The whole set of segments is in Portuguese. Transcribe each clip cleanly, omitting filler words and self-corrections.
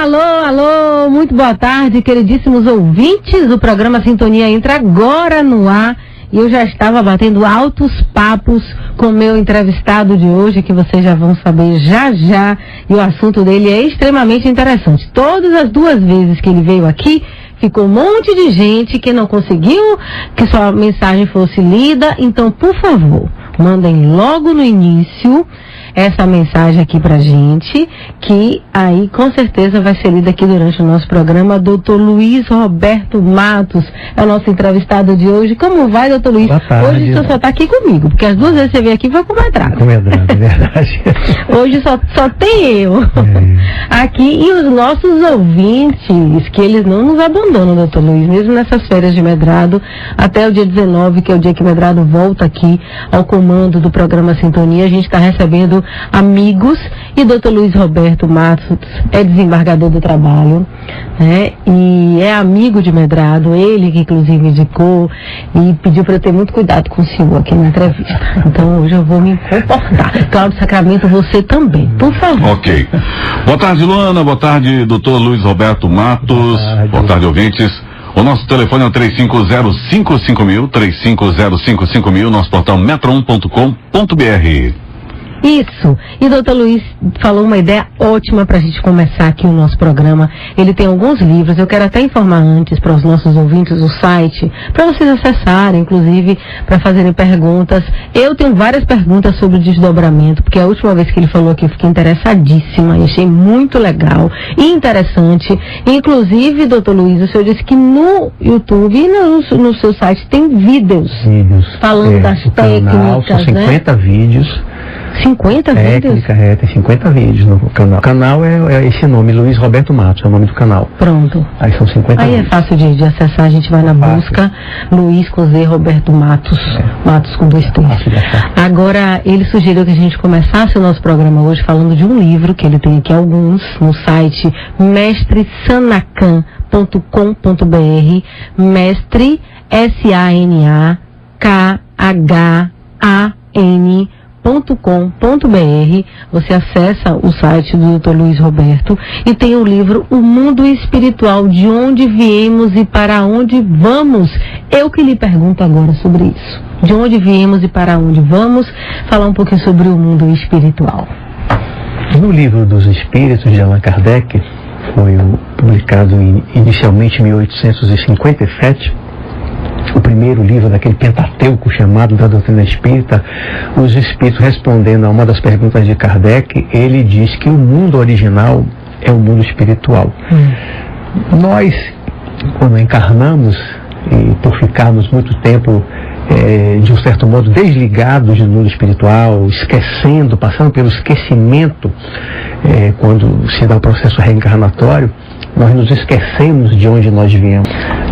Alô, muito boa tarde, queridíssimos ouvintes. O programa Sintonia entra agora no ar e eu já estava batendo altos papos com o meu entrevistado de hoje, que vocês já vão saber já, e o assunto dele é extremamente interessante. Todas as duas vezes que ele veio aqui, ficou um monte de gente que não conseguiu que sua mensagem fosse lida, então, por favor, mandem logo no início essa mensagem aqui pra gente, que aí com certeza vai ser lida aqui durante o nosso programa. Dr. Luiz Roberto Matos é o nosso entrevistado de hoje. Como vai, doutor Luiz? Boa tarde. Hoje o senhor só tá aqui comigo, porque as duas vezes que você veio aqui foi com o Medrado. Com o Medrado, é verdade. Hoje só tem eu aqui, e os nossos ouvintes, que eles não nos abandonam, doutor Luiz, mesmo nessas férias de Medrado, até o dia 19, que é o dia que o Medrado volta aqui ao comando do programa Sintonia. A gente está recebendo amigos, e Dr. Luiz Roberto Matos é desembargador do trabalho, né? E é amigo de Medrado, ele que inclusive indicou e pediu para eu ter muito cuidado com o senhor aqui na entrevista. Então hoje eu vou me comportar. Cláudio Sacramento, você também, por favor. Ok. Boa tarde, Luana. Boa tarde, Dr. Luiz Roberto Matos. Boa tarde, ouvintes. O nosso telefone é o 35055000, 35055000, nosso portal metro1.com.br. Isso. E doutor Luiz falou uma ideia ótima para a gente começar aqui o nosso programa. Ele tem alguns livros, eu quero até informar antes para os nossos ouvintes o site, para vocês acessarem, inclusive, para fazerem perguntas. Eu tenho várias perguntas sobre o desdobramento, porque a última vez que ele falou aqui eu fiquei interessadíssima, e achei muito legal e interessante. Inclusive, doutor Luiz, o senhor disse que no YouTube e no seu site tem vídeos falando das técnicas, são 50 vídeos. 50 vídeos? Tem 50 vídeos no canal. O canal é esse nome, Luiz Roberto Matos, é o nome do canal. Pronto. Aí são 50 Aí vídeos. É fácil de acessar, a gente vai na busca, Luiz com Z, Roberto Matos, Matos com 2 T's. Agora, ele sugeriu que a gente começasse o nosso programa hoje falando de um livro, que ele tem aqui alguns, no site mestresanacan.com.br, mestre, SANAKHAN.com.br. Você acessa o site do Dr. Luiz Roberto e tem o livro O Mundo Espiritual, de onde viemos e para onde vamos. Eu que lhe pergunto agora sobre isso. De onde viemos e para onde vamos, falar um pouquinho sobre o mundo espiritual. No livro dos Espíritos de Allan Kardec, foi publicado inicialmente em 1857, o primeiro livro daquele Pentateuco chamado da doutrina espírita. Os espíritos, respondendo a uma das perguntas de Kardec, ele diz que o mundo original é o mundo espiritual. Nós, quando encarnamos, e por ficarmos muito tempo de um certo modo desligados do mundo espiritual, esquecendo, passando pelo esquecimento, quando se dá o processo reencarnatório, nós nos esquecemos de onde nós viemos.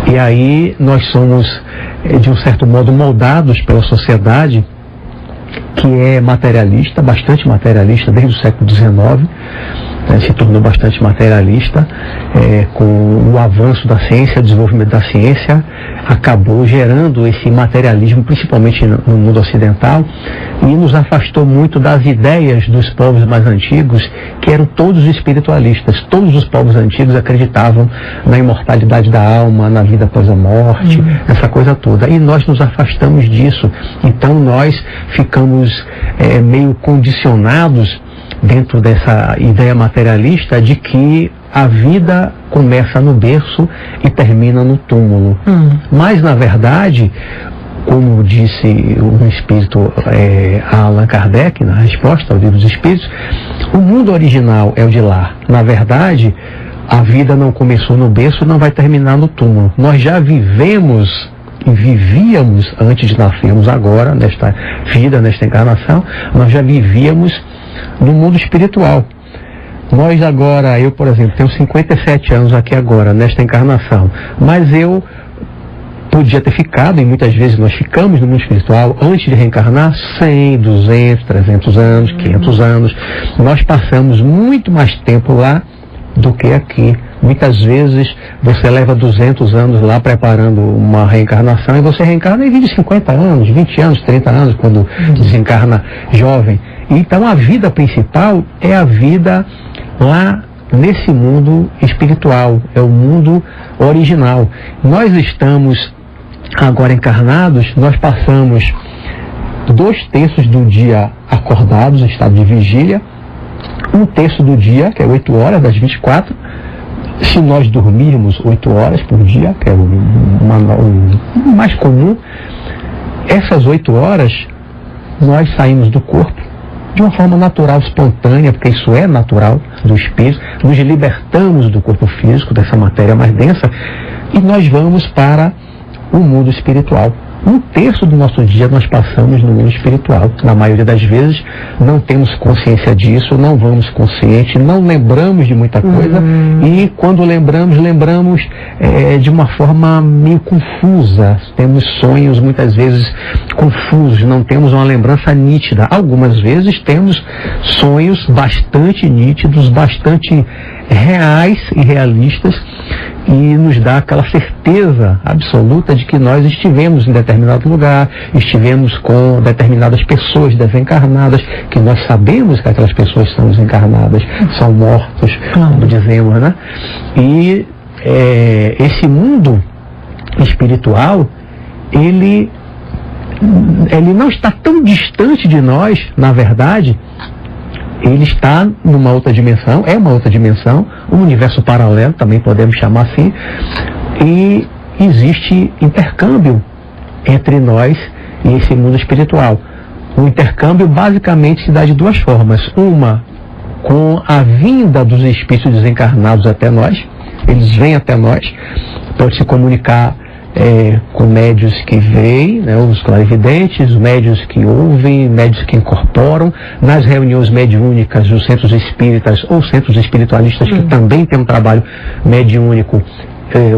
E aí nós somos, de um certo modo, moldados pela sociedade, que é materialista, bastante materialista, desde o século XIX, se tornou bastante materialista, com o avanço da ciência, o desenvolvimento da ciência, acabou gerando esse materialismo, principalmente no mundo ocidental, e nos afastou muito das ideias dos povos mais antigos, que eram todos espiritualistas. Todos os povos antigos acreditavam na imortalidade da alma, na vida após a morte, essa coisa toda. E nós nos afastamos disso. Então nós ficamos meio condicionados dentro dessa ideia materialista de que a vida começa no berço e termina no túmulo. Mas, na verdade, como disse um espírito a Allan Kardec, na resposta ao livro dos Espíritos, o mundo original é o de lá. Na verdade, a vida não começou no berço e não vai terminar no túmulo. Nós já vivemos e vivíamos, antes de nascermos agora, nesta vida, nesta encarnação, nós já vivíamos no mundo espiritual. Nós agora, eu por exemplo, tenho 57 anos aqui agora, nesta encarnação, mas eu podia ter ficado, e muitas vezes nós ficamos no mundo espiritual, antes de reencarnar, 100, 200, 300 anos, 500 anos. Nós passamos muito mais tempo lá do que aqui. Muitas vezes você leva 200 anos lá preparando uma reencarnação, e você reencarna e vive 50 anos, 20 anos, 30 anos, quando desencarna jovem. Então a vida principal é a vida lá nesse mundo espiritual, é o mundo original. Nós estamos agora encarnados, nós passamos 2/3 do dia acordados, em estado de vigília, 1/3 do dia, que é 8 horas das 24, se nós dormirmos 8 horas por dia, que é o mais comum, essas 8 horas nós saímos do corpo de uma forma natural, espontânea, porque isso é natural do espírito, nos libertamos do corpo físico, dessa matéria mais densa, e nós vamos para o mundo espiritual. 1/3 do nosso dia nós passamos no mundo espiritual. Na maioria das vezes não temos consciência disso, não vamos consciente, não lembramos de muita coisa, e quando lembramos de uma forma meio confusa. Temos sonhos muitas vezes confusos, não temos uma lembrança nítida. Algumas vezes temos sonhos bastante nítidos, bastante reais e realistas, e nos dá aquela certeza absoluta de que nós estivemos em determinado lugar, estivemos com determinadas pessoas desencarnadas, que nós sabemos que aquelas pessoas são desencarnadas, são mortos, como dizemos, né? E esse mundo espiritual, ele não está tão distante de nós, na verdade. Ele está numa outra dimensão, é uma outra dimensão, um universo paralelo, também podemos chamar assim, e existe intercâmbio entre nós e esse mundo espiritual. O intercâmbio basicamente se dá de duas formas. Uma, com a vinda dos espíritos desencarnados até nós, eles vêm até nós, pode se comunicar com médios que veem, né, os clarividentes, médios que ouvem, médios que incorporam, nas reuniões mediúnicas dos centros espíritas ou centros espiritualistas que também tem um trabalho mediúnico,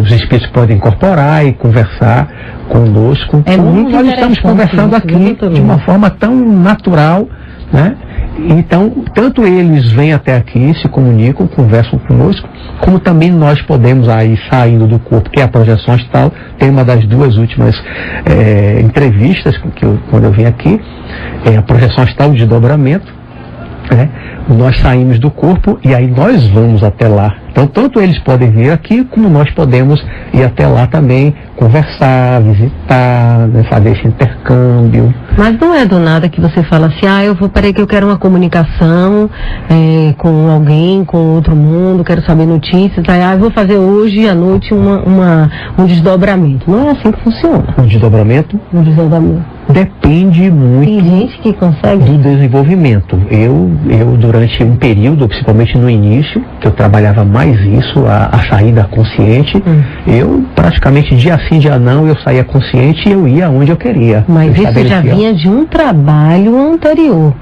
os espíritos podem incorporar e conversar conosco. Como nós estamos conversando aqui de uma forma tão natural, né? Então, tanto eles vêm até aqui, se comunicam, conversam conosco, como também nós podemos aí, saindo do corpo, que é a projeção astral. Tem uma das duas últimas entrevistas quando eu vim aqui, a projeção astral de desdobramento, né? Nós saímos do corpo e aí nós vamos até lá. Então, tanto eles podem vir aqui, como nós podemos ir até lá também, conversar, visitar, né, fazer esse intercâmbio. Mas não é do nada que você fala assim, peraí que eu quero uma comunicação com alguém, com outro mundo, quero saber notícias, eu vou fazer hoje à noite um desdobramento. Não é assim que funciona. Um desdobramento? Um desdobramento. Depende muito. Tem gente que consegue? Do desenvolvimento. Eu durante um período, principalmente no início, que eu trabalhava mais isso, a saída consciente, eu praticamente dia sim, dia não, eu saía consciente e eu ia onde eu queria. Mas isso já vinha de um trabalho anterior,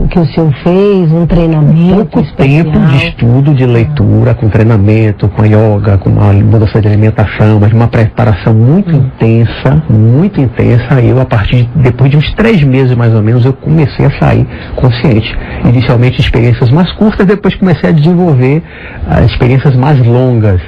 que o senhor fez, um treinamento pouco especial. Tempo de estudo, de leitura, com treinamento, com a yoga, com uma mudança de alimentação, mas uma preparação muito intensa, e depois de uns 3 meses mais ou menos, eu comecei a sair consciente. Inicialmente experiências mais curtas, depois comecei a desenvolver experiências mais longas.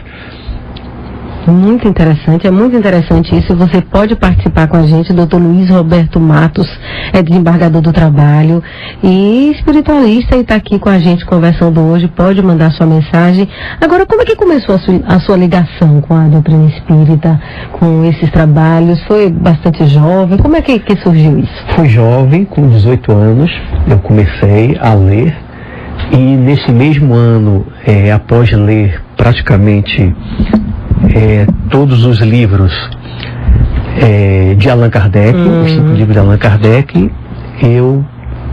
Muito interessante, é muito interessante isso. Você pode participar com a gente, Dr. Luiz Roberto Matos, é desembargador do trabalho e espiritualista, e está aqui com a gente conversando hoje. Pode mandar sua mensagem. Agora, como é que começou a sua ligação com a doutrina espírita, com esses trabalhos? Foi bastante jovem? Como é que surgiu isso? Fui jovem, com 18 anos, eu comecei a ler, e nesse mesmo ano, após ler praticamente todos os livros de Allan Kardec, os 5 livros de Allan Kardec, eu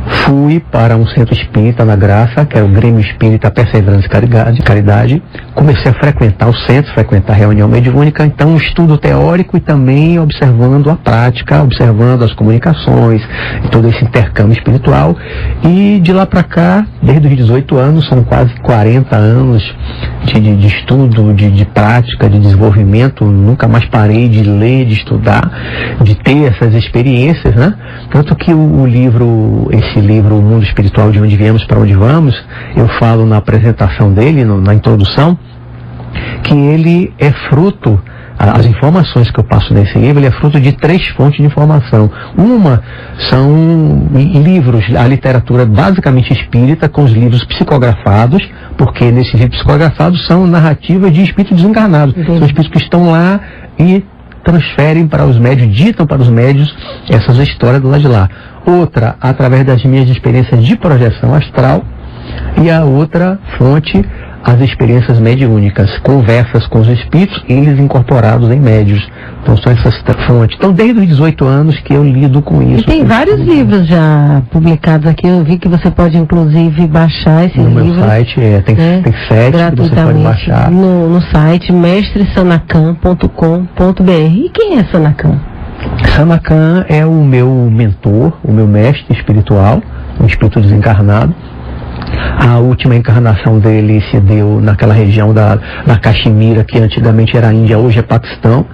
fui para um centro espírita na Graça, que é o Grêmio Espírita Perseverança de Caridade. Comecei a frequentar o centro, frequentar a reunião mediúnica, então um estudo teórico e também observando a prática, observando as comunicações, e todo esse intercâmbio espiritual. E de lá para cá, desde os 18 anos, são quase 40 anos de estudo, de prática, de desenvolvimento. Nunca mais parei de ler, de estudar, de ter essas experiências, né? Tanto que esse livro, O Mundo Espiritual, de Onde Viemos para Onde Vamos, eu falo na apresentação dele, na introdução, que ele é fruto as informações que eu passo nesse livro, ele é fruto de 3 fontes de informação. Uma são livros, a literatura basicamente espírita, com os livros psicografados, porque nesses livros psicografados são narrativas de espíritos desencarnados. São espíritos que estão lá e transferem para os médios, ditam para os médios essas histórias do lado de lá. Outra, através das minhas experiências de projeção astral, e a outra fonte, as experiências mediúnicas, conversas com os espíritos, eles incorporados em médios. Então são essas fontes. Então desde os 18 anos que eu lido com isso. E tem vários livros já publicados aqui, eu vi que você pode inclusive baixar esses livros. No meu site, tem 7 que você pode baixar. No site mestresanacan.com.br. E quem é Sanacan? Sanacan é o meu mentor, o meu mestre espiritual, um espírito desencarnado. A última encarnação dele se deu naquela região da Caxemira, que antigamente era Índia, hoje é Paquistão,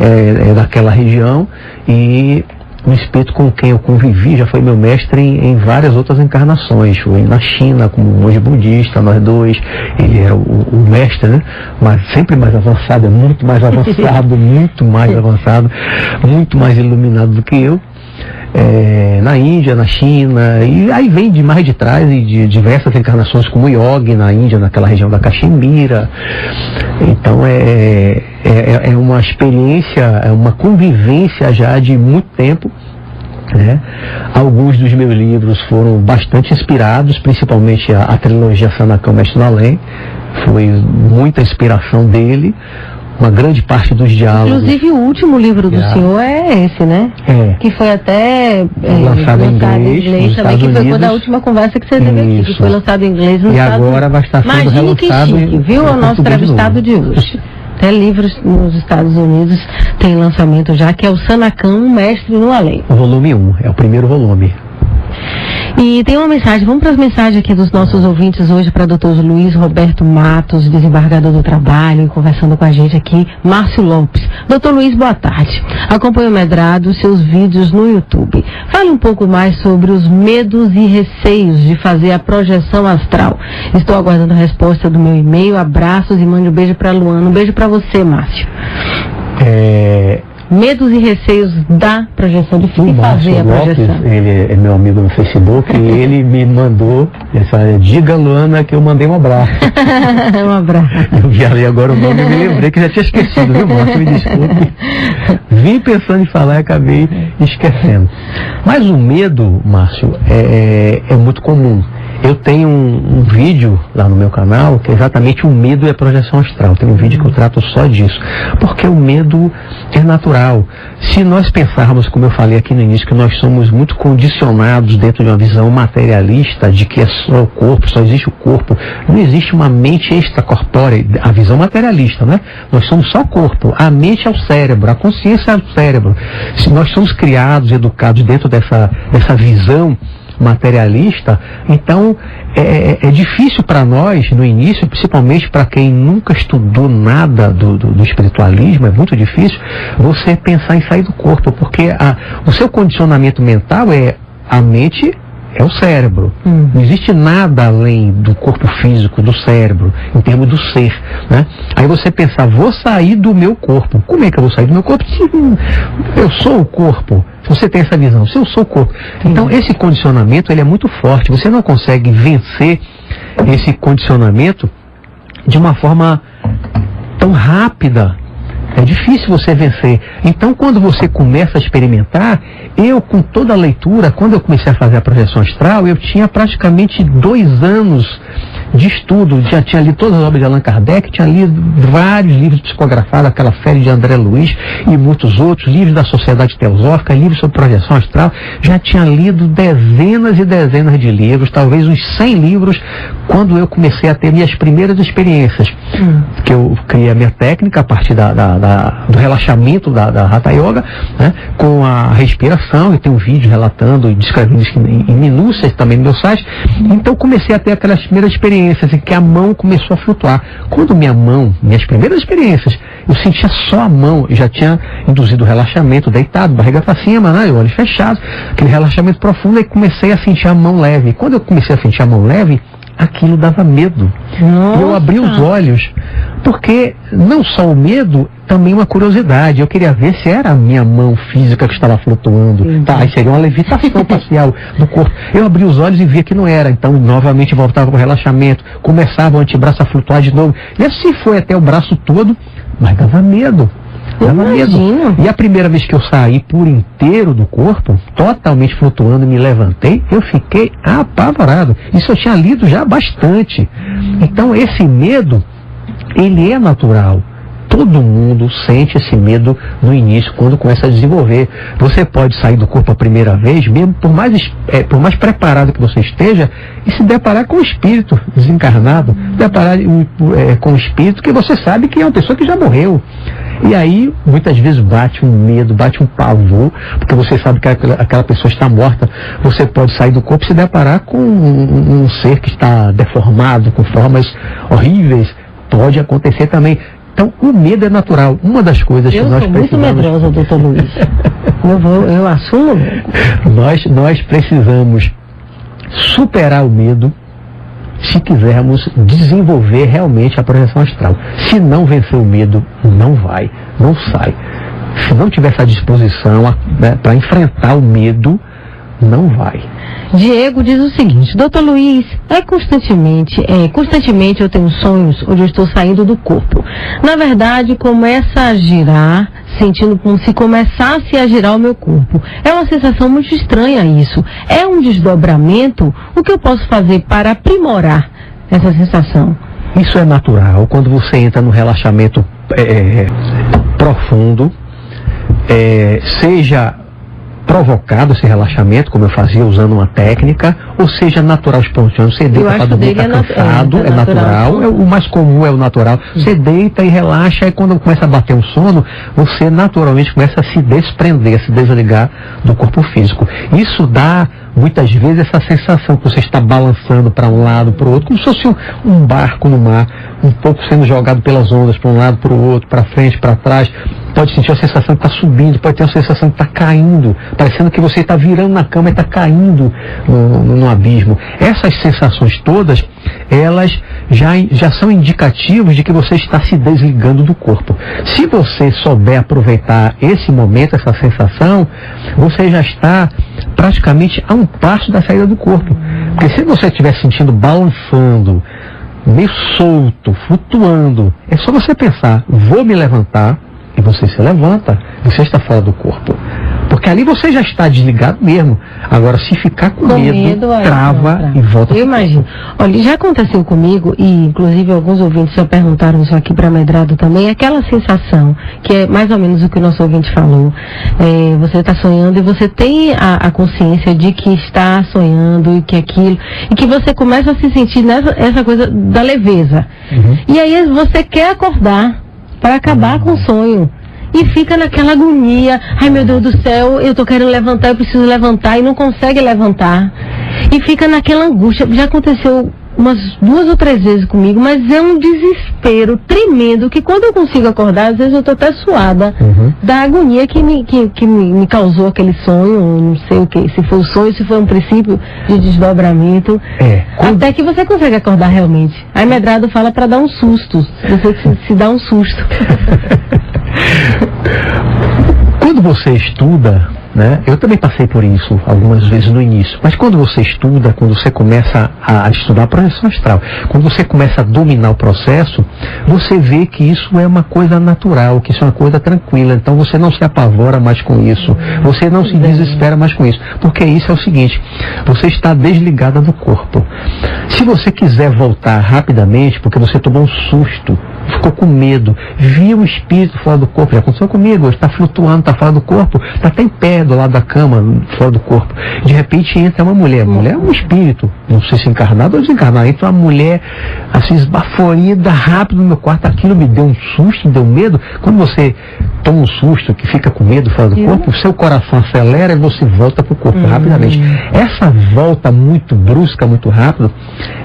é daquela região, e um espírito com quem eu convivi já foi meu mestre em várias outras encarnações. Foi na China, como monge budista, nós dois, ele era o mestre, né? Mas sempre mais avançado, muito mais avançado, muito mais avançado, muito mais iluminado do que eu. Na Índia, na China, e aí vem de mais de trás e de diversas encarnações como Yogi na Índia, naquela região da Caxemira. Então é uma experiência, é uma convivência já de muito tempo, né? Alguns dos meus livros foram bastante inspirados, principalmente a trilogia Sanacan, Mestre no Além, foi muita inspiração dele. Uma grande parte dos diálogos. Inclusive o último livro do senhor é esse, né? Que foi até lançado em inglês também, que foi quando a última conversa que você teve aqui, que foi lançado em inglês nos Estados Unidos. E agora vai estar sendo relançado chique, viu? O nosso entrevistado de hoje. Até livros nos Estados Unidos tem lançamento já, que é o Sanacan, Mestre no Além. O volume 1, é o primeiro volume. E tem uma mensagem, vamos para as mensagens aqui dos nossos ouvintes hoje, para Dr. Luiz Roberto Matos, desembargador do trabalho, e conversando com a gente aqui, Márcio Lopes. Dr. Luiz, boa tarde. Acompanho o Medrado, seus vídeos no YouTube. Fale um pouco mais sobre os medos e receios de fazer a projeção astral. Estou aguardando a resposta do meu e-mail. Abraços e mande um beijo para a Luana. Um beijo para você, Márcio. Medos e receios da projeção, de fazer a projeção. Lopes, ele é meu amigo no Facebook, e ele me mandou, diga Luana que eu mandei um abraço. Um abraço. Eu vi ali agora o nome e me lembrei que já tinha esquecido, viu, Márcio? Me desculpe. Vim pensando em falar e acabei esquecendo. Mas o medo, Márcio, é muito comum. Eu tenho um vídeo lá no meu canal que é exatamente o medo e a projeção astral. Tem um vídeo que eu trato só disso. Porque o medo é natural. Se nós pensarmos, como eu falei aqui no início, que nós somos muito condicionados dentro de uma visão materialista de que é só o corpo, só existe o corpo, não existe uma mente extracorpórea, a visão materialista, né? Nós somos só o corpo, a mente é o cérebro, a consciência é o cérebro. Se nós somos criados, educados dentro dessa visão materialista, então é difícil para nós no início, principalmente para quem nunca estudou nada do espiritualismo, é muito difícil você pensar em sair do corpo, porque o seu condicionamento mental a mente é o cérebro. Não existe nada além do corpo físico, do cérebro, em termos do ser, né? Aí você pensar, vou sair do meu corpo. Como é que eu vou sair do meu corpo se eu sou o corpo? Se você tem essa visão, se eu sou o corpo. Então esse condicionamento, ele é muito forte. Você não consegue vencer esse condicionamento de uma forma tão rápida. É difícil você vencer. Então, quando você começa a experimentar, eu, com toda a leitura, quando eu comecei a fazer a projeção astral, eu tinha praticamente 2 anos de estudo. Já tinha lido todas as obras de Allan Kardec, tinha lido vários livros psicografados, aquela série de André Luiz e muitos outros, livros da Sociedade Teosófica, livros sobre projeção astral. Já tinha lido dezenas e dezenas de livros, talvez uns 100 livros, quando eu comecei a ter minhas primeiras experiências. Que eu criei a minha técnica a partir do relaxamento da Hatha Yoga, né, com a respiração, e tem um vídeo relatando e descrevendo isso em minúcias também no meu site. Então comecei a ter aquelas primeiras experiências em que a mão começou a flutuar. Quando minhas primeiras experiências, eu sentia só a mão, eu já tinha induzido o relaxamento, deitado, barriga para cima, né, olhos fechados, aquele relaxamento profundo, e comecei a sentir a mão leve. E quando eu comecei a sentir a mão leve, aquilo dava medo. Nossa. E eu abri os olhos, porque não só o medo, também uma curiosidade. Eu queria ver se era a minha mão física que estava flutuando. Tá, aí seria uma levitação parcial do corpo. Eu abri os olhos e via que não era. Então, novamente voltava para o relaxamento, começava o antebraço a flutuar de novo. E assim foi até o braço todo, mas dava medo. Dava medo. E a primeira vez que eu saí por inteiro do corpo, totalmente flutuando e me levantei, eu fiquei apavorado. Isso eu tinha lido já bastante. Então, esse medo, ele é natural. Todo mundo sente esse medo no início, quando começa a desenvolver. Você pode sair do corpo a primeira vez, mesmo por mais preparado que você esteja, e se deparar com o espírito desencarnado, deparar com o espírito que você sabe que é uma pessoa que já morreu. E aí, muitas vezes bate um medo, bate um pavor, porque você sabe que aquela pessoa está morta. Você pode sair do corpo e se deparar com um ser que está deformado, com formas horríveis. Pode acontecer também. Então, o medo é natural. Uma das coisas que nós precisamos... Eu sou muito medrosa, doutor Luiz. Eu assumo. Nós precisamos superar o medo se quisermos desenvolver realmente a projeção astral. Se não vencer o medo, não vai, não sai. Se não tiver essa disposição para enfrentar o medo, não vai. Diego diz o seguinte: doutor Luiz, constantemente eu tenho sonhos onde eu estou saindo do corpo. Na verdade, começa a girar, sentindo como se começasse a girar o meu corpo. É uma sensação muito estranha isso. É um desdobramento? O que eu posso fazer para aprimorar essa sensação? Isso é natural. Quando você entra no relaxamento profundo, seja provocado esse relaxamento, como eu fazia usando uma técnica, ou seja natural, espontâneo. Você deita para dormir, está cansado, é natural. O mais comum é o natural. Você deita e relaxa, e quando começa a bater um sono, você naturalmente começa a se desprender, a se desligar do corpo físico. Isso dá, muitas vezes, essa sensação que você está balançando para um lado, para o outro, como se fosse um barco no mar, um pouco sendo jogado pelas ondas para um lado, para o outro, para frente, para trás. Pode sentir a sensação que está subindo, pode ter a sensação que está caindo, parecendo que você está virando na cama e está caindo no abismo. Essas sensações todas, elas já são indicativos de que você está se desligando do corpo. Se você souber aproveitar esse momento, essa sensação, você já está praticamente a um passo da saída do corpo. Porque se você estiver sentindo balançando, meio solto, flutuando, é só você pensar, vou me levantar, e você se levanta, você está fora do corpo. Porque ali você já está desligado mesmo. Agora, se ficar com medo trava e volta. Eu imagino. Olha, já aconteceu comigo, e inclusive alguns ouvintes já perguntaram isso aqui para Medrado também, aquela sensação, que é mais ou menos o que o nosso ouvinte falou. Você está sonhando e você tem a consciência de que está sonhando e que aquilo, e que você começa a se sentir essa coisa da leveza. Uhum. E aí você quer acordar para acabar com o sonho. E fica naquela agonia. Ai, meu Deus do céu, eu tô querendo levantar, eu preciso levantar, e não consegue levantar. E fica naquela angústia. Já aconteceu umas 2 ou 3 vezes comigo, mas é um desespero tremendo, que quando eu consigo acordar, às vezes eu tô até suada da agonia que me causou aquele sonho, não sei o que, se foi o sonho, se foi um princípio de desdobramento. Até que você consegue acordar realmente. Aí Medrado fala para dar um susto, você se dá um susto. Quando você estuda, né, eu também passei por isso algumas vezes no início, mas quando você estuda, quando você começa a estudar a projeção astral, quando você começa a dominar o processo, você vê que isso é uma coisa natural, que isso é uma coisa tranquila, então você não se apavora mais com isso, você não se desespera mais com isso, porque isso é o seguinte, você está desligada do corpo. Se você quiser voltar rapidamente, porque você tomou um susto, ficou com medo, viu o espírito fora do corpo, já aconteceu comigo, está flutuando, está fora do corpo, está até em pé do lado da cama, fora do corpo. De repente entra uma mulher é um espírito, não sei se encarnado ou desencarnado, entra uma mulher assim esbaforida, rápido no meu quarto, aquilo me deu um susto, me deu medo. Quando você toma um susto, que fica com medo fora do corpo, o seu coração acelera e você volta para o corpo rapidamente. Essa volta muito brusca, muito rápida,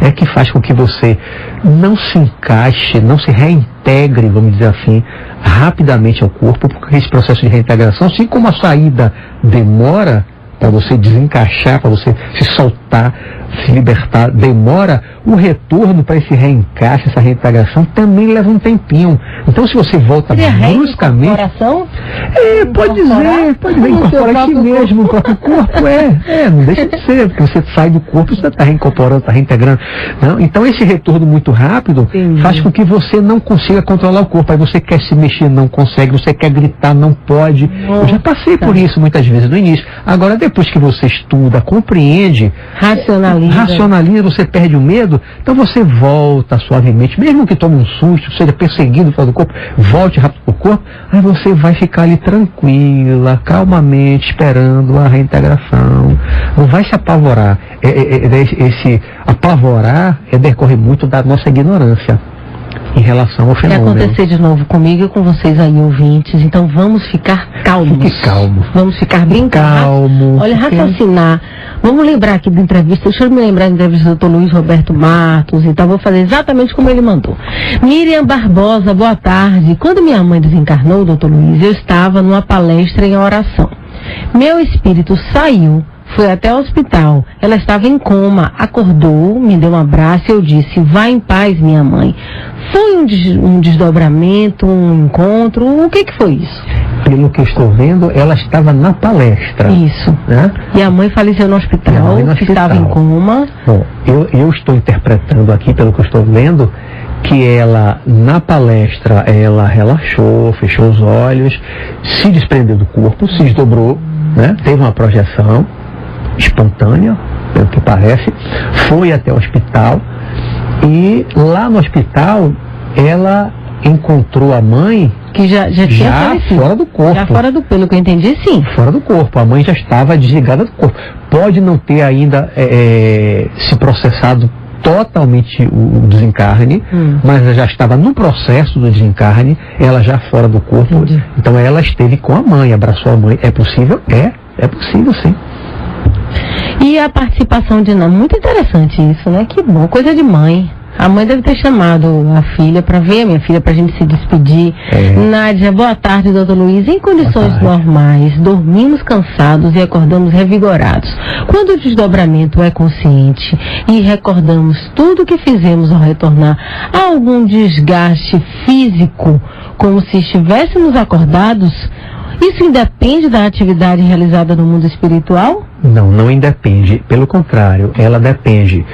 é que faz com que você não se encaixe, não se reintegre, vamos dizer assim, rapidamente ao corpo, porque esse processo de reintegração, assim como a saída demora para você desencaixar, para você se soltar, se libertar demora, o retorno para esse reencaixe, essa reintegração também leva um tempinho. Então, se você volta bruscamente... pode dizer, incorporar aqui mesmo, no próprio corpo, não deixa de ser, porque você sai do corpo, você está reincorporando, está reintegrando. Não? Então, esse retorno muito rápido faz com que você não consiga controlar o corpo. Aí você quer se mexer, não consegue, você quer gritar, não pode. Eu já passei por isso muitas vezes no início. Agora, depois que você estuda, compreende, racionaliza, você perde o medo, então você volta suavemente, mesmo que tome um susto, seja perseguido fora do corpo, volte rápido para o corpo, aí você vai ficar ali tranquila, calmamente, esperando a reintegração. Não vai se apavorar. Esse apavorar decorre muito da nossa ignorância em relação ao fenômeno. Vai acontecer de novo comigo e com vocês aí, ouvintes. Então vamos ficar calmos. Fique calmo. Vamos ficar bem calmos. Olha, raciocinar. Vamos lembrar aqui da entrevista. Deixa eu me lembrar da entrevista do Dr. Luiz Roberto Matos. Então vou fazer exatamente como ele mandou. Miriam Barbosa, boa tarde. Quando minha mãe desencarnou, Dr. Luiz, eu estava numa palestra em oração. Meu espírito saiu, foi até o hospital. Ela estava em coma, acordou, me deu um abraço e eu disse: vá em paz, minha mãe. Foi um desdobramento, um encontro? O que foi isso? Pelo que eu estou vendo, ela estava na palestra. Isso. Né? E a mãe faleceu no hospital, que estava em coma. Bom, eu estou interpretando aqui, pelo que eu estou vendo, que ela, na palestra, ela relaxou, fechou os olhos, se desprendeu do corpo, se desdobrou, né? Teve uma projeção espontânea, pelo que parece, foi até o hospital e lá no hospital ela encontrou a mãe que já tinha fora do corpo. Já fora do, pelo que eu entendi, sim. Fora do corpo. A mãe já estava desligada do corpo. Pode não ter ainda se processado totalmente o desencarne, mas ela já estava no processo do desencarne, ela já fora do corpo. Entendi. Então ela esteve com a mãe, abraçou a mãe. É possível? É possível, sim. E a participação de Nádia, muito interessante isso, né? Que bom, coisa de mãe. A mãe deve ter chamado a filha para ver a minha filha, para a gente se despedir. Nádia, boa tarde, doutor Luiz. Em condições normais, dormimos cansados e acordamos revigorados. Quando o desdobramento é consciente e recordamos tudo o que fizemos ao retornar, há algum desgaste físico, como se estivéssemos acordados? Isso independe da atividade realizada no mundo espiritual? Não independe. Pelo contrário, ela depende.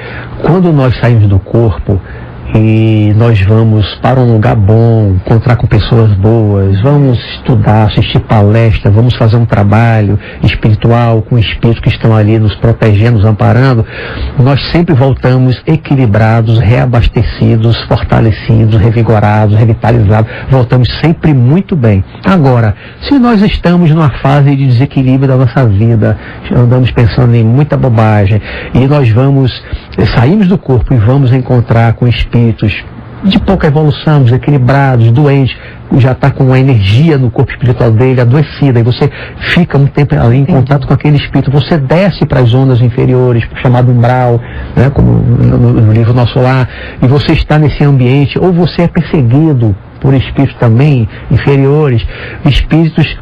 Quando nós saímos do corpo e nós vamos para um lugar bom, encontrar com pessoas boas, vamos estudar, assistir palestra, vamos fazer um trabalho espiritual com espíritos que estão ali nos protegendo, nos amparando, nós sempre voltamos equilibrados, reabastecidos, fortalecidos, revigorados, revitalizados, voltamos sempre muito bem. Agora, se nós estamos numa fase de desequilíbrio da nossa vida, andamos pensando em muita bobagem, e nós saímos do corpo e vamos encontrar com espíritos de pouca evolução, desequilibrados, doentes, já está com uma energia no corpo espiritual dele adoecida, e você fica muito tempo ali em contato com aquele espírito, você desce para as ondas inferiores, chamado umbral, né, como no livro Nosso Lar, e você está nesse ambiente, ou você é perseguido por espíritos também inferiores, espíritos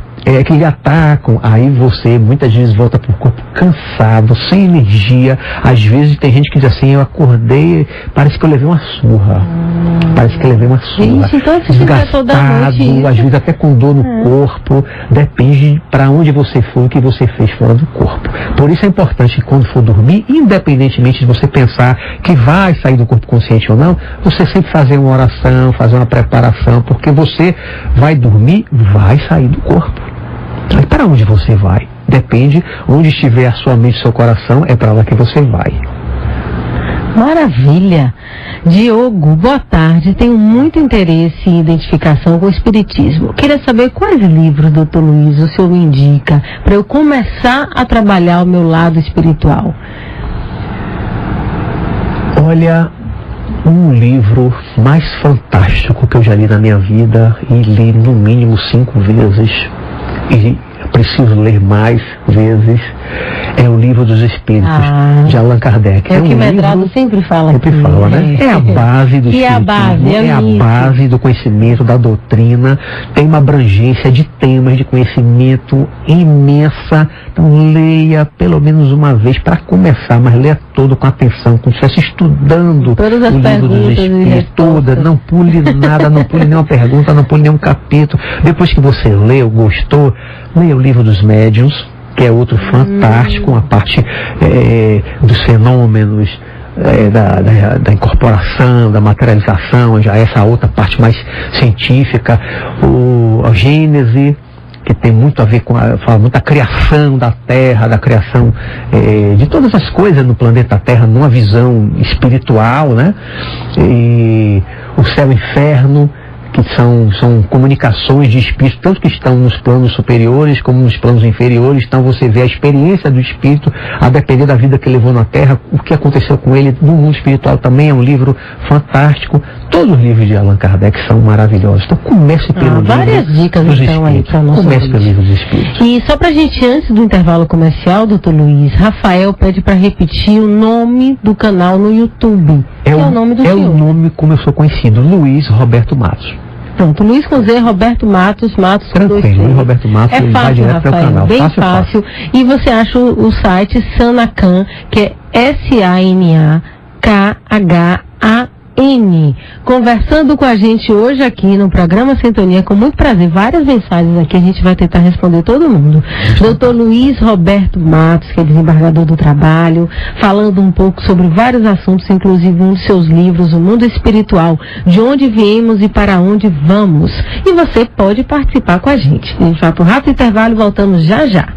que lhe atacam, aí você muitas vezes volta para o corpo cansado, sem energia. Às vezes tem gente que diz assim: eu acordei, parece que eu levei uma surra. Gente, então desgastado, às vezes até com dor no corpo. Depende para onde você foi, o que você fez fora do corpo. Por isso é importante que quando for dormir, independentemente de você pensar que vai sair do corpo consciente ou não, você sempre fazer uma oração, fazer uma preparação, porque você vai dormir, vai sair do corpo. Mas para onde você vai? Depende, onde estiver a sua mente e seu coração, é para lá que você vai. Maravilha! Diogo, boa tarde. Tenho muito interesse em identificação com o Espiritismo. Queria saber quais livros, doutor Luiz, o senhor me indica para eu começar a trabalhar o meu lado espiritual. Olha, um livro mais fantástico que eu já li na minha vida, e li no mínimo 5 vezes, e preciso ler mais vezes, é o Livro dos Espíritos, de Allan Kardec. É o que Medrado sempre fala. Sempre fala, né? É a base do espiritismo, é a base do conhecimento, da doutrina, tem uma abrangência de temas de conhecimento imensa. Então leia pelo menos uma vez para começar, mas leia todo com atenção, como se estivesse estudando todas as o Livro dos Espíritos, toda, não pule nada, não pule nenhuma pergunta, não pule nenhum capítulo. Depois que você leu, gostou, leia o Livro dos Médiuns, que é outro fantástico, a parte dos fenômenos, da incorporação, da materialização, já essa outra parte mais científica, a Gênese, que tem muito a ver com fala muito da criação da Terra, da criação de todas as coisas no planeta Terra, numa visão espiritual, né? E o céu e o inferno, que são comunicações de espíritos, tanto que estão nos planos superiores como nos planos inferiores. Então você vê a experiência do espírito, a depender da vida que ele levou na Terra, o que aconteceu com ele no mundo espiritual também. É um livro fantástico. Todos os livros de Allan Kardec são maravilhosos. Então comece pelo livro várias dicas dos então aí para nós. Comece pelo livro dos espíritos. E só pra gente, antes do intervalo comercial, doutor Luiz, Rafael pede para repetir o nome do canal no YouTube. É o nome do senhor. É o nome como eu sou conhecido, Luiz Roberto Matos. Pronto, Luiz com Z, Roberto Matos com dois C. Luiz Roberto Matos, é fácil, Rafael, bem fácil. E você acha o site Sanacan, que é SANAKHAN. Conversando com a gente hoje aqui no programa Sintonia, com muito prazer, várias mensagens aqui, a gente vai tentar responder todo mundo. Doutor Luiz Roberto Matos, que é desembargador do trabalho, falando um pouco sobre vários assuntos, inclusive um dos seus livros, O Mundo Espiritual, de onde viemos e para onde vamos. E você pode participar com a gente. A gente vai para um rápido intervalo e voltamos já já.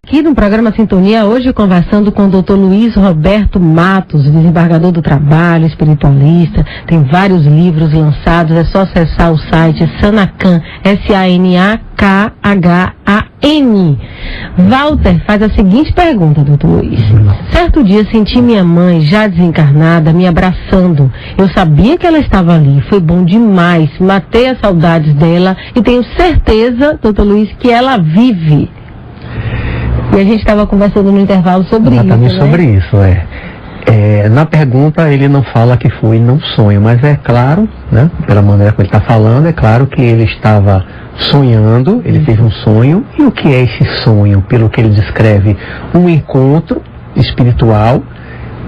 Aqui no programa Sintonia, hoje conversando com o Dr. Luiz Roberto Matos, desembargador do trabalho, espiritualista, tem vários livros lançados, é só acessar o site Sanacan, SANAKHAN. Walter faz a seguinte pergunta, Dr. Luiz. Certo dia senti minha mãe, já desencarnada, me abraçando. Eu sabia que ela estava ali, foi bom demais, matei as saudades dela e tenho certeza, Dr. Luiz, que ela vive. E a gente estava conversando no intervalo sobre isso, sobre isso, na pergunta ele não fala que foi num sonho, mas é claro, né, pela maneira que ele está falando, é claro que ele estava sonhando, ele teve um sonho. E o que é esse sonho? Pelo que ele descreve, um encontro espiritual,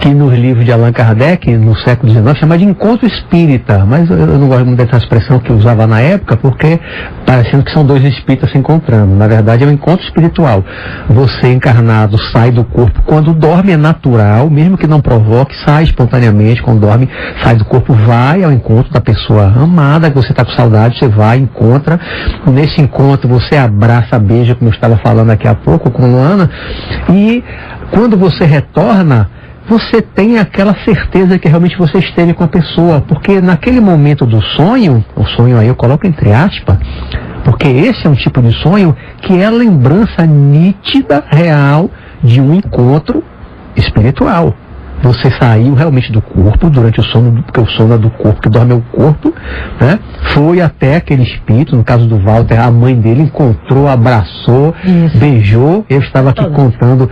que nos livros de Allan Kardec, no século XIX, chama de encontro espírita, mas eu não gosto muito dessa expressão que usava na época, porque parecendo que são dois espíritas se encontrando. Na verdade é um encontro espiritual. Você encarnado sai do corpo, quando dorme é natural, mesmo que não provoque, sai espontaneamente. Quando dorme, sai do corpo, vai ao encontro da pessoa amada, que você está com saudade, você vai, encontra. Nesse encontro você abraça, beija, como eu estava falando daqui a pouco com Luana, e quando você retorna, você tem aquela certeza que realmente você esteve com a pessoa, porque naquele momento do sonho, o sonho aí eu coloco entre aspas, porque esse é um tipo de sonho que é lembrança nítida, real, de um encontro espiritual. Você saiu realmente do corpo durante o sono, porque o sono é do corpo, que dorme é o corpo, né? Foi até aquele espírito, no caso do Walter, a mãe dele encontrou, abraçou, beijou. Eu estava aqui contando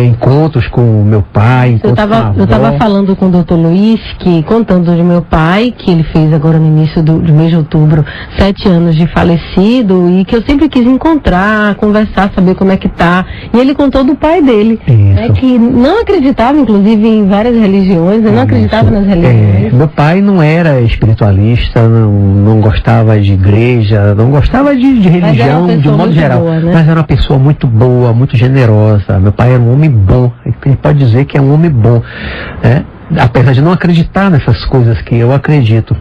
encontros com o meu pai, eu estava falando com o Dr. Luiz, contando de meu pai, que ele fez agora no início do mês de outubro, 7 anos de falecido, e que eu sempre quis encontrar, conversar, saber como é que tá. E ele contou do pai dele, né, que não acreditava, inclusive, em várias religiões, eu não acreditava nas religiões. Meu pai não era espiritualista, não gostava de igreja, não gostava de religião de um modo geral, boa, né? Mas era uma pessoa muito boa, muito generosa. Meu pai era um homem bom, a gente pode dizer que é um homem bom, né? Apesar de não acreditar nessas coisas que eu acredito.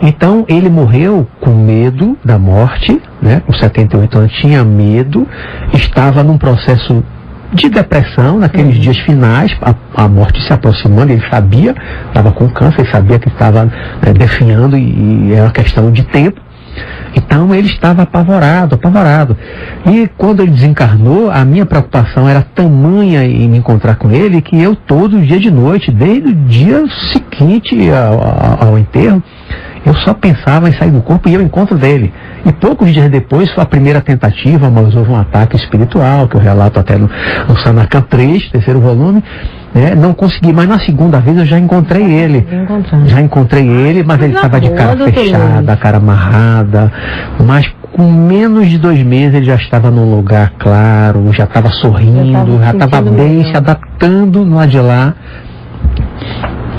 Então ele morreu com medo da morte, né? Com 78 anos, tinha medo, estava num processo de depressão naqueles dias finais, a morte se aproximando. Ele sabia, estava com câncer, ele sabia que estava definhando, e era uma questão de tempo. Então ele estava apavorado. E quando ele desencarnou, a minha preocupação era tamanha em me encontrar com ele, que eu todo dia de noite, desde o dia seguinte ao enterro, eu só pensava em sair do corpo e ir ao encontro dele. E poucos dias depois, foi a primeira tentativa, mas houve um ataque espiritual, que eu relato até no Sanacan 3, terceiro volume, né? Não consegui, mas na segunda vez eu já encontrei ele. Já encontrei ele, mas ele estava de cara fechada, cara amarrada, mas com menos de 2 meses ele já estava num lugar claro, já estava sorrindo, já estava bem, se adaptando no lado de lá.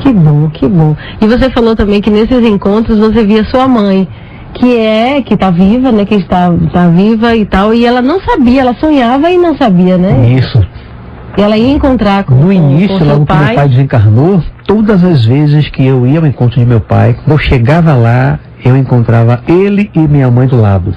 Que bom, que bom. E você falou também que nesses encontros você via sua mãe, que tá viva, né, que está viva e tal, e ela não sabia, ela sonhava e não sabia, né? Isso. E ela ia encontrar com no início, com logo que meu pai desencarnou, todas as vezes que eu ia ao encontro de meu pai, quando eu chegava lá, eu encontrava ele e minha mãe do lado.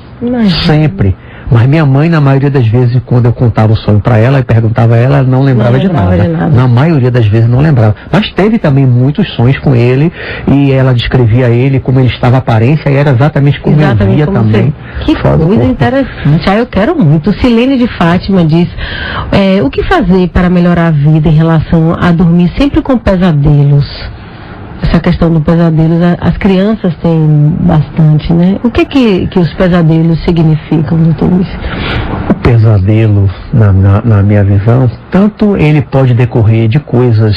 Sempre. Mas minha mãe, na maioria das vezes, quando eu contava o sonho para ela e perguntava a ela, ela não lembrava de nada. Na maioria das vezes não lembrava. Mas teve também muitos sonhos com ele e ela descrevia ele como ele estava a aparência e era exatamente como eu via também. Que coisa interessante. Eu quero muito. Silene de Fátima diz, o que fazer para melhorar a vida em relação a dormir sempre com pesadelos? Essa questão do pesadelo, as crianças têm bastante, né? O que os pesadelos significam, doutor Luiz? O pesadelo, na minha visão, tanto ele pode decorrer de coisas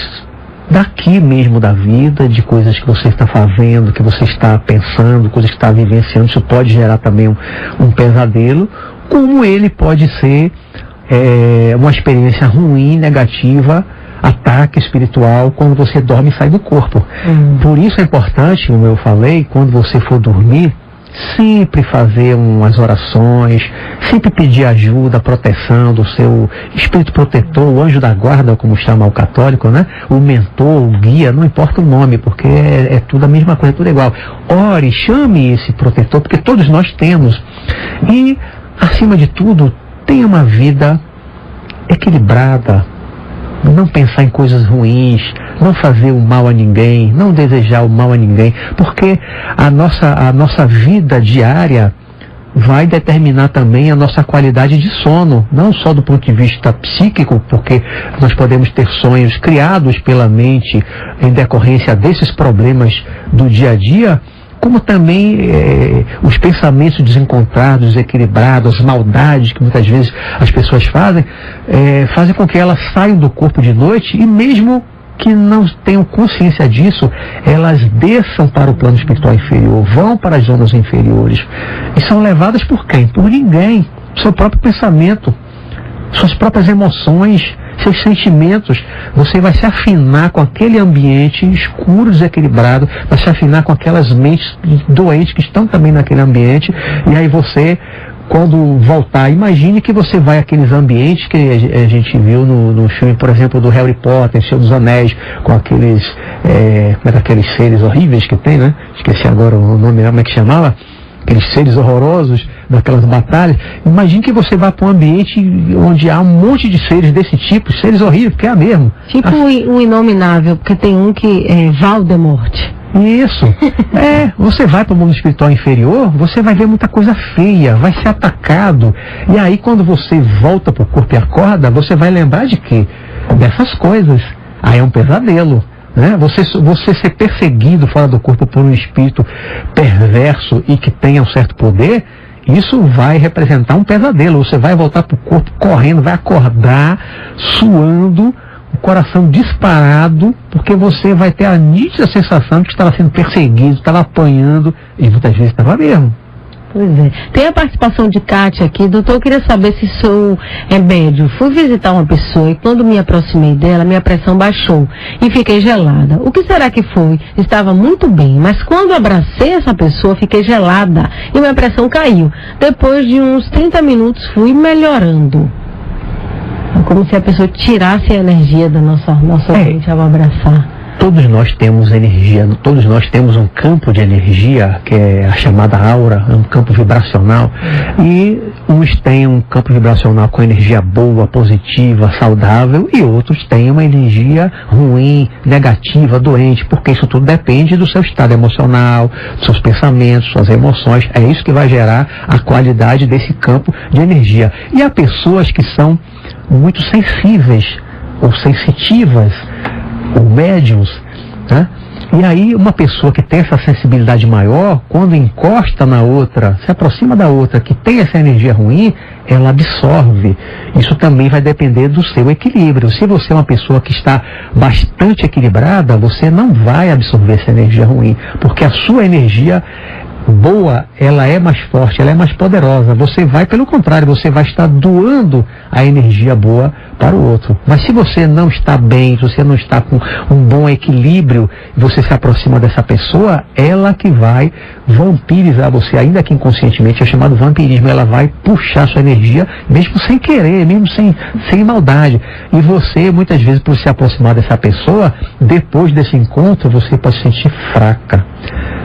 daqui mesmo da vida, de coisas que você está fazendo, que você está pensando, coisas que está vivenciando, isso pode gerar também um pesadelo, como ele pode ser uma experiência ruim, negativa, ataque espiritual quando você dorme e sai do corpo. Por isso é importante, como eu falei, quando você for dormir, sempre fazer umas orações, sempre pedir ajuda, proteção do seu espírito protetor, o anjo da guarda, como chama o católico, né? O mentor, o guia, não importa o nome, porque é tudo a mesma coisa, tudo igual. Ore, chame esse protetor, porque todos nós temos. E, acima de tudo, tenha uma vida equilibrada. Não pensar em coisas ruins, não fazer o mal a ninguém, não desejar o mal a ninguém, porque a nossa vida diária vai determinar também a nossa qualidade de sono, não só do ponto de vista psíquico, porque nós podemos ter sonhos criados pela mente em decorrência desses problemas do dia a dia, como também os pensamentos desencontrados, desequilibrados, as maldades que muitas vezes as pessoas fazem com que elas saiam do corpo de noite e mesmo que não tenham consciência disso, elas desçam para o plano espiritual inferior, vão para as zonas inferiores e são levadas por quem? Por ninguém. Seu próprio pensamento, suas próprias emoções, seus sentimentos. Você vai se afinar com aquele ambiente escuro, desequilibrado, vai se afinar com aquelas mentes doentes que estão também naquele ambiente, e aí você, quando voltar, imagine que você vai àqueles ambientes que a gente viu no filme, por exemplo, do Harry Potter, Senhor dos Anéis, com aqueles aqueles seres horríveis que tem, né? Esqueci agora o nome, como é que chamava? Aqueles seres horrorosos daquelas batalhas. Imagine que você vai para um ambiente onde há um monte de seres desse tipo, seres horríveis, porque é mesmo. Tipo o Inominável, porque tem um que é Voldemort. Isso. Você vai para o mundo espiritual inferior, você vai ver muita coisa feia, vai ser atacado. E aí quando você volta para o corpo e acorda, você vai lembrar de quê? Dessas coisas. Aí é um pesadelo. Né? Você ser perseguido fora do corpo por um espírito perverso e que tenha um certo poder, isso vai representar um pesadelo. Você vai voltar para o corpo correndo, vai acordar, suando, o coração disparado, porque você vai ter a nítida sensação de que estava sendo perseguido, estava apanhando, e muitas vezes estava mesmo. Pois é. Tem a participação de Kátia aqui. Doutor, eu queria saber se sou médium. Fui visitar uma pessoa e quando me aproximei dela, minha pressão baixou e fiquei gelada. O que será que foi? Estava muito bem, mas quando abracei essa pessoa, fiquei gelada e minha pressão caiu. Depois de uns 30 minutos, fui melhorando. É como se a pessoa tirasse a energia da nossa mente ao abraçar. Todos nós temos energia, todos nós temos um campo de energia, que é a chamada aura, um campo vibracional, e uns têm um campo vibracional com energia boa, positiva, saudável, e outros têm uma energia ruim, negativa, doente, porque isso tudo depende do seu estado emocional, dos seus pensamentos, suas emoções. É isso que vai gerar a qualidade desse campo de energia. E há pessoas que são muito sensíveis ou sensitivas, ou médiums, né? E aí uma pessoa que tem essa sensibilidade maior, quando encosta na outra, se aproxima da outra, que tem essa energia ruim, ela absorve. Isso também vai depender do seu equilíbrio. Se você é uma pessoa que está bastante equilibrada, você não vai absorver essa energia ruim, porque a sua energia boa, ela é mais forte, ela é mais poderosa. Você vai, pelo contrário, você vai estar doando a energia boa para o outro. Mas se você não está bem, se você não está com um bom equilíbrio, você se aproxima dessa pessoa, ela que vai vampirizar você, ainda que inconscientemente, é chamado vampirismo. Ela vai puxar sua energia, mesmo sem querer, mesmo sem maldade. E você, muitas vezes, por se aproximar dessa pessoa, depois desse encontro, você pode se sentir fraca.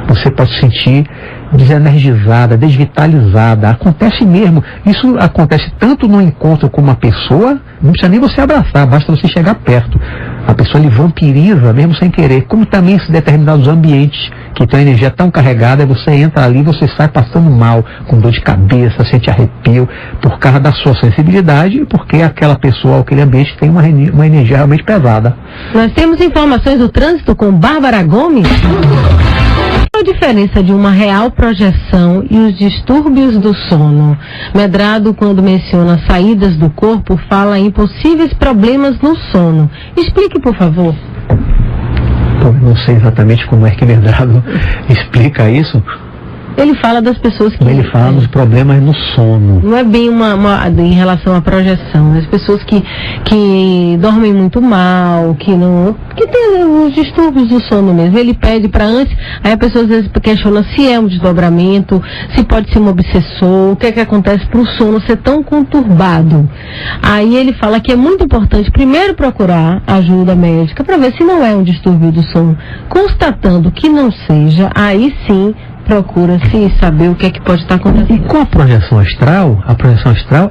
Você pode se sentir desenergizada, desvitalizada. Acontece mesmo. Isso acontece tanto no encontro com uma pessoa, não precisa nem você abraçar, basta você chegar perto. A pessoa lhe vampiriza, mesmo sem querer. Como também em determinados ambientes que tem a energia tão carregada, você entra ali, você sai passando mal, com dor de cabeça, sente arrepio, por causa da sua sensibilidade e porque aquela pessoa, aquele ambiente tem uma energia realmente pesada. Nós temos informações do trânsito com Bárbara Gomes. Qual a diferença de uma real projeção e os distúrbios do sono? Medrado, quando menciona saídas do corpo, fala em possíveis problemas no sono. Explique, por favor. Eu não sei exatamente como é que Medrado explica isso. Ele fala das pessoas que... Ele fala dos problemas no sono. Não é bem em relação à projeção. As pessoas que dormem muito mal, que tem os distúrbios do sono mesmo. Ele pede para antes, aí a pessoa às vezes questiona se é um desdobramento, se pode ser um obsessor, o que é que acontece para o sono ser tão conturbado. Aí ele fala que é muito importante primeiro procurar ajuda médica para ver se não é um distúrbio do sono. Constatando que não seja, aí sim procura-se saber o que é que pode estar acontecendo. E com a projeção astral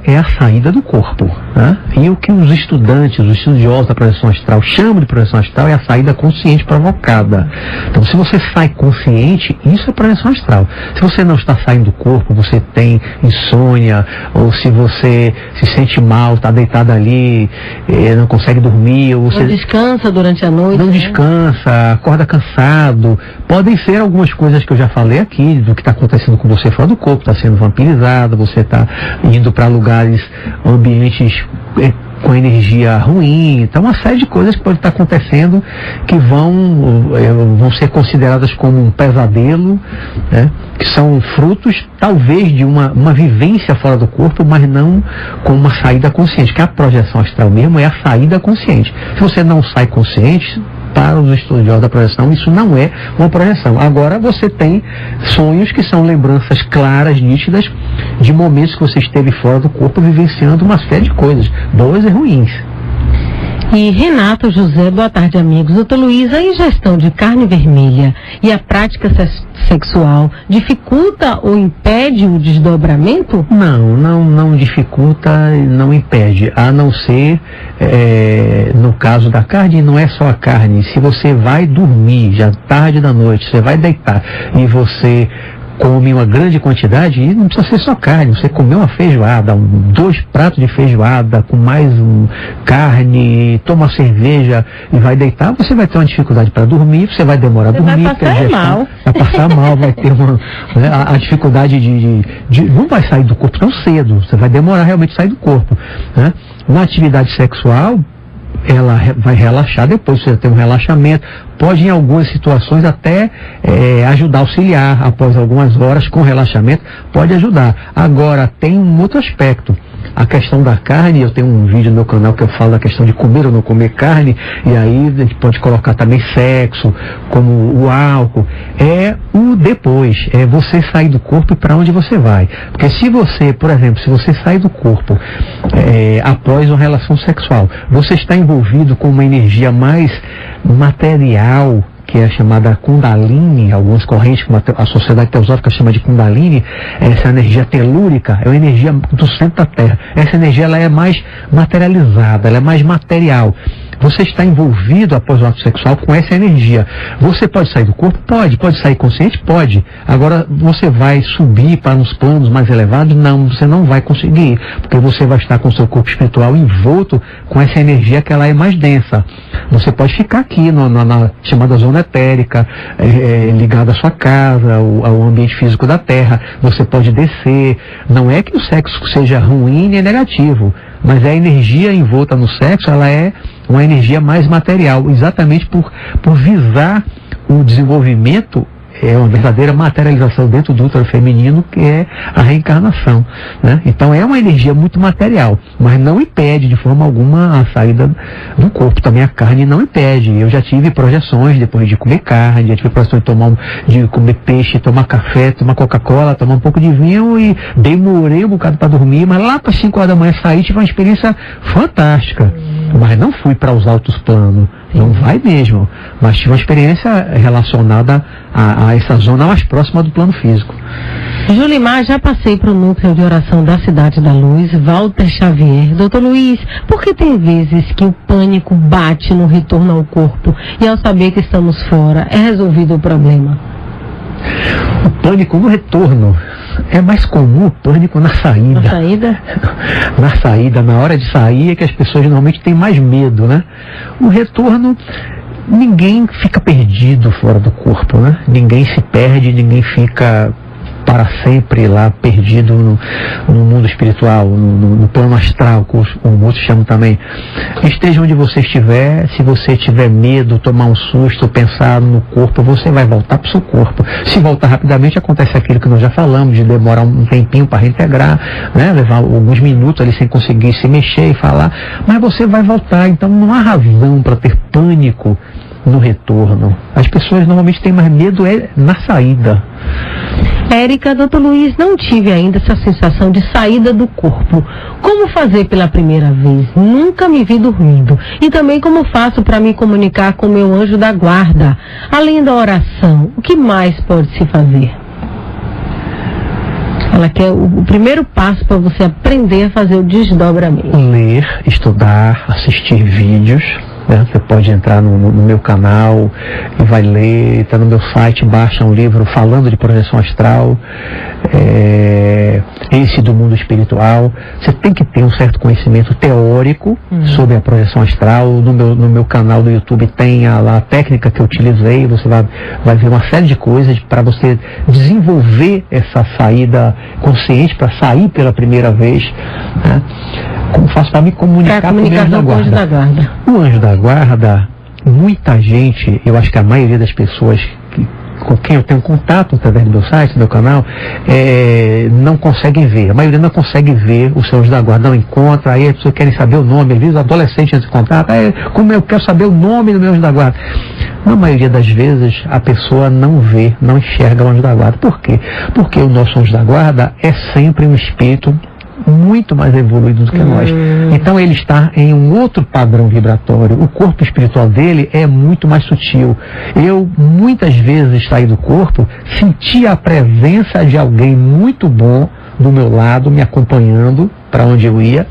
é a saída do corpo, né? E o que os estudiosos da projeção astral chamam de projeção astral é a saída consciente provocada. Então, se você sai consciente, isso é projeção astral. Se você não está saindo do corpo, você tem insônia, ou se você se sente mal, está deitado ali, não consegue dormir, ou você não descansa durante a noite. Não descansa, acorda cansado. Podem ser algumas coisas que eu já falei aqui, do que está acontecendo com você fora do corpo, está sendo vampirizado, você está indo para lugares, ambientes com energia ruim. Então, uma série de coisas que pode estar acontecendo que vão ser consideradas como um pesadelo, né? Que são frutos, talvez, de uma vivência fora do corpo, mas não com uma saída consciente, que a projeção astral mesmo é a saída consciente. Se você não sai consciente, para os estudiosos da projeção, isso não é uma projeção. Agora, você tem sonhos que são lembranças claras, nítidas, de momentos que você esteve fora do corpo, vivenciando uma série de coisas, boas e ruins. E Renato José, boa tarde, amigos. Doutor Luiz, a ingestão de carne vermelha e a prática sexual dificulta ou impede o desdobramento? Não dificulta, não impede, a não ser, no caso da carne, não é só a carne. Se você vai dormir, já tarde da noite, você vai deitar e você come uma grande quantidade, e não precisa ser só carne, você comer uma feijoada, 2 pratos de feijoada com mais carne, toma uma cerveja e vai deitar, você vai ter uma dificuldade para dormir, você vai demorar a dormir, vai passar mal. Vai passar mal, vai ter a dificuldade de não vai sair do corpo tão cedo, você vai demorar realmente a sair do corpo, né? Na atividade sexual, ela vai relaxar depois, você tem um relaxamento, pode em algumas situações até ajudar, auxiliar após algumas horas com relaxamento, pode ajudar. Agora, tem um outro aspecto. A questão da carne, eu tenho um vídeo no meu canal que eu falo da questão de comer ou não comer carne, e aí a gente pode colocar também sexo, como o álcool, é o depois, é você sair do corpo e para onde você vai. Porque se você, por exemplo, se você sai do corpo após uma relação sexual, você está envolvido com uma energia mais material, que é chamada Kundalini, algumas correntes, como a Sociedade Teosófica chama de Kundalini, essa energia telúrica, é uma energia do centro da Terra. Essa energia ela é mais materializada, ela é mais material. você está envolvido após o ato sexual com essa energia. Você pode sair do corpo? Pode sair consciente? Pode. Agora, você vai subir para uns planos mais elevados? Não, você não vai conseguir, porque você vai estar com o seu corpo espiritual envolto com essa energia que ela é mais densa. Você pode ficar aqui na chamada zona etérica, ligado à sua casa, ao ambiente físico da Terra. Você pode descer. Não é que o sexo seja ruim nem negativo, mas a energia envolta no sexo, ela é uma energia mais material, exatamente por visar o desenvolvimento, é uma verdadeira materialização dentro do útero feminino, que é a reencarnação, né? Então é uma energia muito material, mas não impede de forma alguma a saída do corpo. Também a carne não impede. Eu já tive projeções depois de comer carne, já tive projeções de comer peixe, tomar café, tomar Coca-Cola, tomar um pouco de vinho, e demorei um bocado para dormir, mas lá para 5 horas da manhã saí, tive uma experiência fantástica. Mas não fui para os altos planos, não vai mesmo, mas tive uma experiência relacionada a essa zona mais próxima do plano físico. Julimar, já passei para o núcleo de oração da Cidade da Luz, Walter Xavier. Doutor Luiz, por que tem vezes que o pânico bate no retorno ao corpo e ao saber que estamos fora, é resolvido o problema? O pânico no retorno. É mais comum o pânico na saída. Na saída? Na saída, na hora de sair, é que as pessoas normalmente têm mais medo, né? O retorno, ninguém fica perdido fora do corpo, né? Ninguém se perde, ninguém fica para sempre lá perdido no mundo espiritual, no plano astral, como muitos chamam também. Esteja onde você estiver, se você tiver medo, tomar um susto, pensar no corpo, você vai voltar para o seu corpo. Se voltar rapidamente, acontece aquilo que nós já falamos, de demorar um tempinho para reintegrar, né? Levar alguns minutos ali sem conseguir se mexer e falar, mas você vai voltar. Então não há razão para ter pânico no retorno. As pessoas normalmente têm mais medo na saída. Érica, doutor Luiz, não tive ainda essa sensação de saída do corpo. Como fazer pela primeira vez? Nunca me vi dormindo. E também como faço para me comunicar com meu anjo da guarda? Além da oração, o que mais pode se fazer? Ela quer o primeiro passo para você aprender a fazer o desdobramento. Ler, estudar, assistir vídeos. Você pode entrar no meu canal e vai ler, está no meu site, baixa um livro falando de projeção astral, esse do mundo espiritual. Você tem que ter um certo conhecimento teórico sobre a projeção astral. No meu canal do YouTube tem a técnica que eu utilizei, você vai ver uma série de coisas para você desenvolver essa saída consciente, para sair pela primeira vez, né? Como faço para me comunicar com o anjo da guarda? O anjo da guarda, muita gente, eu acho que a maioria das pessoas com quem eu tenho contato através do meu site, do meu canal, não conseguem ver. A maioria não consegue ver o seu anjo da guarda, não encontra, aí as pessoas querem saber o nome, às vezes adolescentes entram em contato, como eu quero saber o nome do meu anjo da guarda. Na maioria das vezes, a pessoa não vê, não enxerga o anjo da guarda. Por quê? Porque o nosso anjo da guarda é sempre um espírito muito mais evoluído do que nós. Então ele está em um outro padrão vibratório. O corpo espiritual dele é muito mais sutil. Eu muitas vezes saí do corpo, senti a presença de alguém muito bom do meu lado, me acompanhando para onde eu ia.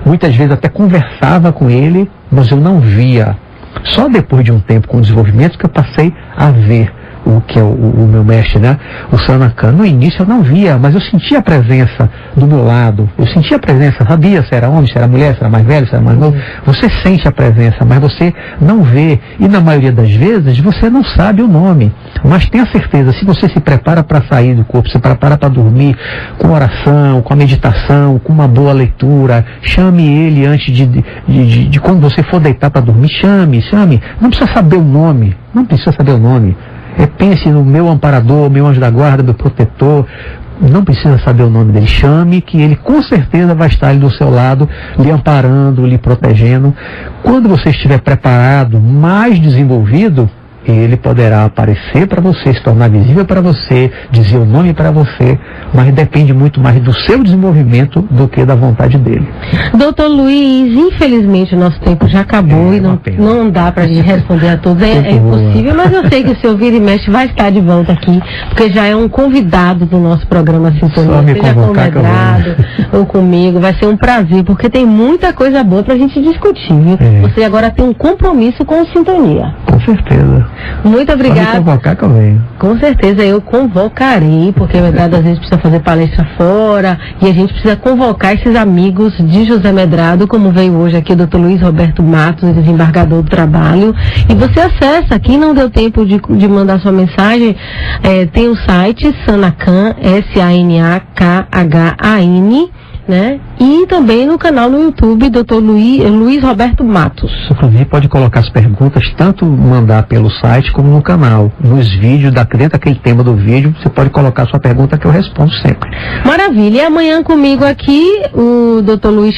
Muitas vezes até conversava com ele, mas eu não via. Só depois de um tempo com o desenvolvimento que eu passei a ver o que é o meu mestre, né? O Sanakan. No início eu não via, mas eu sentia a presença do meu lado. Eu sentia a presença, sabia se era homem, se era mulher, se era mais velho, se era mais novo. Você sente a presença, mas você não vê. E na maioria das vezes você não sabe o nome. Mas tenha certeza, se você se prepara para sair do corpo, se prepara para dormir, com oração, com a meditação, com uma boa leitura, chame ele antes de quando você for deitar para dormir, chame. Não precisa saber o nome, pense no meu amparador, meu anjo da guarda, meu protetor. Não precisa saber o nome dele. Chame, que ele com certeza vai estar ali do seu lado, lhe amparando, lhe protegendo. Quando você estiver preparado, mais desenvolvido, ele poderá aparecer para você, se tornar visível para você, dizer o nome para você, mas depende muito mais do seu desenvolvimento do que da vontade dele. Doutor Luiz, infelizmente o nosso tempo já acabou e não dá para a gente responder a todos, é impossível, mas eu sei que o senhor vira e mexe vai estar de volta aqui, porque já é um convidado do nosso programa Sintonia, seja com o Medrado ou comigo, vai ser um prazer, porque tem muita coisa boa para a gente discutir, viu? Você agora tem um compromisso com o Sintonia. Com certeza. Muito obrigada. Pode convocar que eu venho. Com certeza eu convocarei, porque Medrado às vezes precisa fazer palestra fora e a gente precisa convocar esses amigos de José Medrado, como veio hoje aqui o Dr. Luiz Roberto Matos, desembargador do trabalho. E você acessa, quem não deu tempo de mandar sua mensagem, tem o site Sanakhan, SANAKHAN, né? E também no canal no YouTube, Dr. Luiz Roberto Matos. Inclusive pode colocar as perguntas, tanto mandar pelo site como no canal. Nos vídeos, dentro daquele tema do vídeo, você pode colocar a sua pergunta que eu respondo sempre. Maravilha. E amanhã comigo aqui, o Dr. Luiz